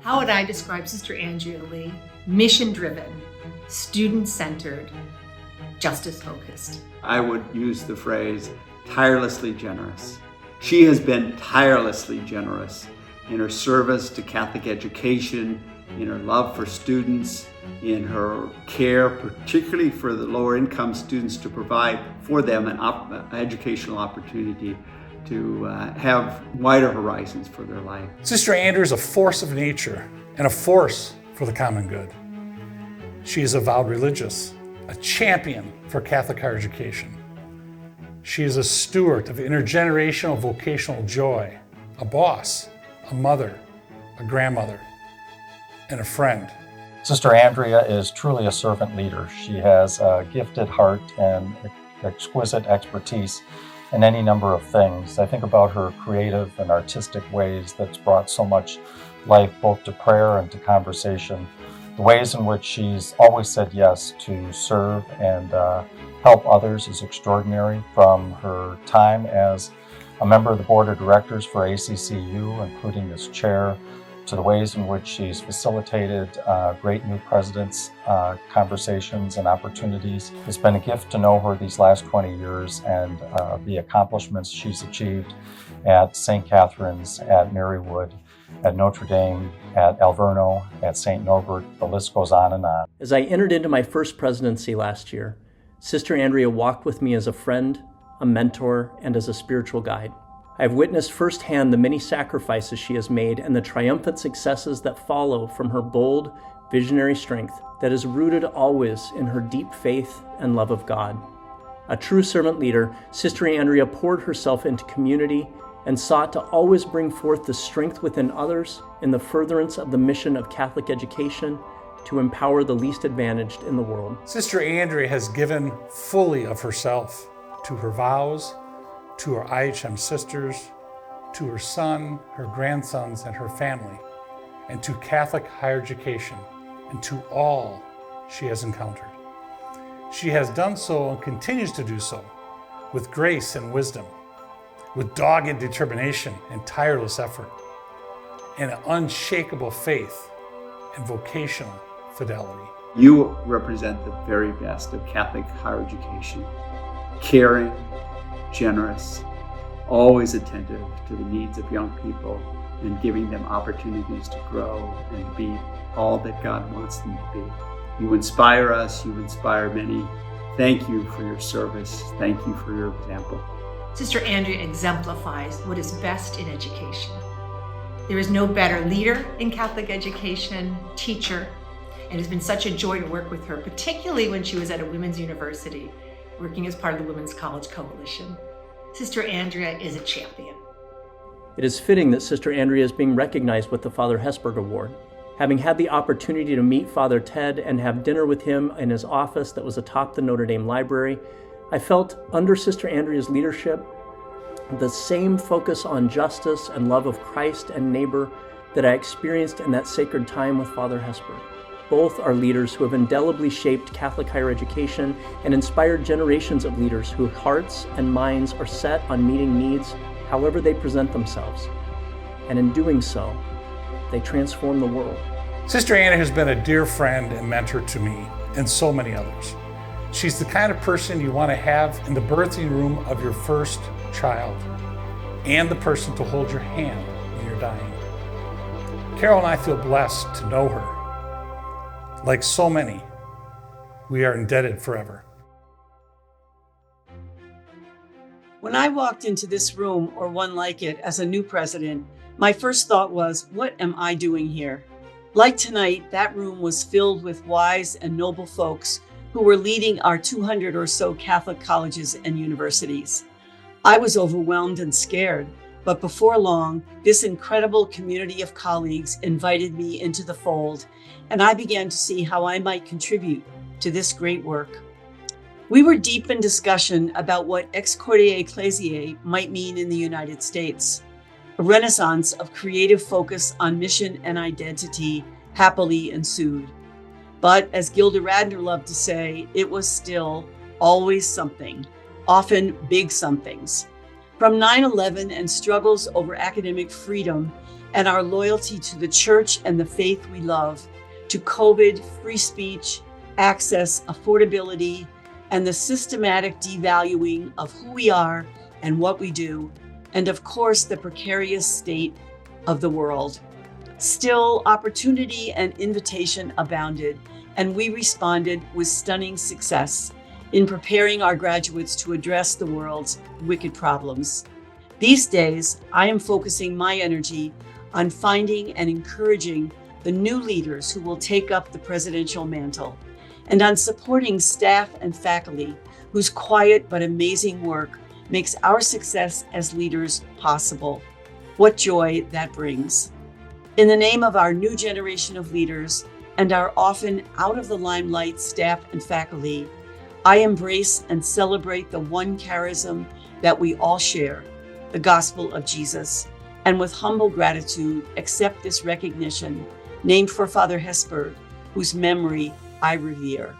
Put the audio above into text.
How would I describe Sister Andrea Lee? Mission-driven, student-centered, justice-focused. I would use the phrase tirelessly generous. She has been tirelessly generous in her service to Catholic education, in her love for students, in her care, particularly for the lower income students, to provide for them an educational opportunity to have wider horizons for their life. Sister Andrea is a force of nature and a force for the common good. She is a vowed religious, a champion for Catholic higher education. She is a steward of intergenerational vocational joy, a boss, a mother, a grandmother, and a friend. Sister Andrea is truly a servant leader. She has a gifted heart and exquisite expertise in any number of things. I think about her creative and artistic ways that's brought so much life both to prayer and to conversation. The ways in which she's always said yes to serve and help others is extraordinary, from her time as a member of the board of directors for ACCU, including as chair, to the ways in which she's facilitated great new presidents' conversations and opportunities. It's been a gift to know her these last 20 years and the accomplishments she's achieved at St. Catherine's, at Marywood, at Notre Dame, at Alverno, at St. Norbert. The list goes on and on. As I entered into my first presidency last year, Sister Andrea walked with me as a friend, a mentor, and as a spiritual guide. I have witnessed firsthand the many sacrifices she has made and the triumphant successes that follow from her bold, visionary strength that is rooted always in her deep faith and love of God. A true servant leader, Sister Andrea poured herself into community and sought to always bring forth the strength within others in the furtherance of the mission of Catholic education to empower the least advantaged in the world. Sister Andrea has given fully of herself to her vows, to her IHM sisters, to her son, her grandsons, and her family, and to Catholic higher education, and to all she has encountered. She has done so and continues to do so with grace and wisdom, with dogged determination and tireless effort, and an unshakable faith and vocational fidelity. You represent the very best of Catholic higher education, caring, generous, always attentive to the needs of young people and giving them opportunities to grow and be all that God wants them to be. You inspire us, you inspire many. Thank you for your service. Thank you for your example. Sister Andrea exemplifies what is best in education. There is no better leader in Catholic education, teacher, and it's been such a joy to work with her, particularly when she was at a women's university, working as part of the Women's College Coalition. Sister Andrea is a champion. It is fitting that Sister Andrea is being recognized with the Father Hesburgh Award. Having had the opportunity to meet Father Ted and have dinner with him in his office that was atop the Notre Dame Library, I felt under Sister Andrea's leadership the same focus on justice and love of Christ and neighbor that I experienced in that sacred time with Father Hesburgh. Both are leaders who have indelibly shaped Catholic higher education and inspired generations of leaders whose hearts and minds are set on meeting needs however they present themselves. And in doing so, they transform the world. Sister Andrea has been a dear friend and mentor to me and so many others. She's the kind of person you want to have in the birthing room of your first child and the person to hold your hand when you're dying. Carol and I feel blessed to know her. Like so many, we are indebted forever. When I walked into this room, or one like it, as a new president, my first thought was, what am I doing here? Like tonight, that room was filled with wise and noble folks who were leading our 200 or so Catholic colleges and universities. I was overwhelmed and scared, but before long, this incredible community of colleagues invited me into the fold, and I began to see how I might contribute to this great work. We were deep in discussion about what Ex Cordea Ecclesiae might mean in the United States. A renaissance of creative focus on mission and identity happily ensued. But as Gilda Radner loved to say, it was still always something, often big somethings. From 9/11 and struggles over academic freedom, and our loyalty to the church and the faith we love, to COVID, free speech, access, affordability, and the systematic devaluing of who we are and what we do, and of course, the precarious state of the world. Still, opportunity and invitation abounded, and we responded with stunning success in preparing our graduates to address the world's wicked problems. These days, I am focusing my energy on finding and encouraging the new leaders who will take up the presidential mantle, and on supporting staff and faculty whose quiet but amazing work makes our success as leaders possible. What joy that brings. In the name of our new generation of leaders and our often out of the limelight staff and faculty, I embrace and celebrate the one charism that we all share, the gospel of Jesus, and with humble gratitude accept this recognition named for Father Hesburgh, whose memory I revere.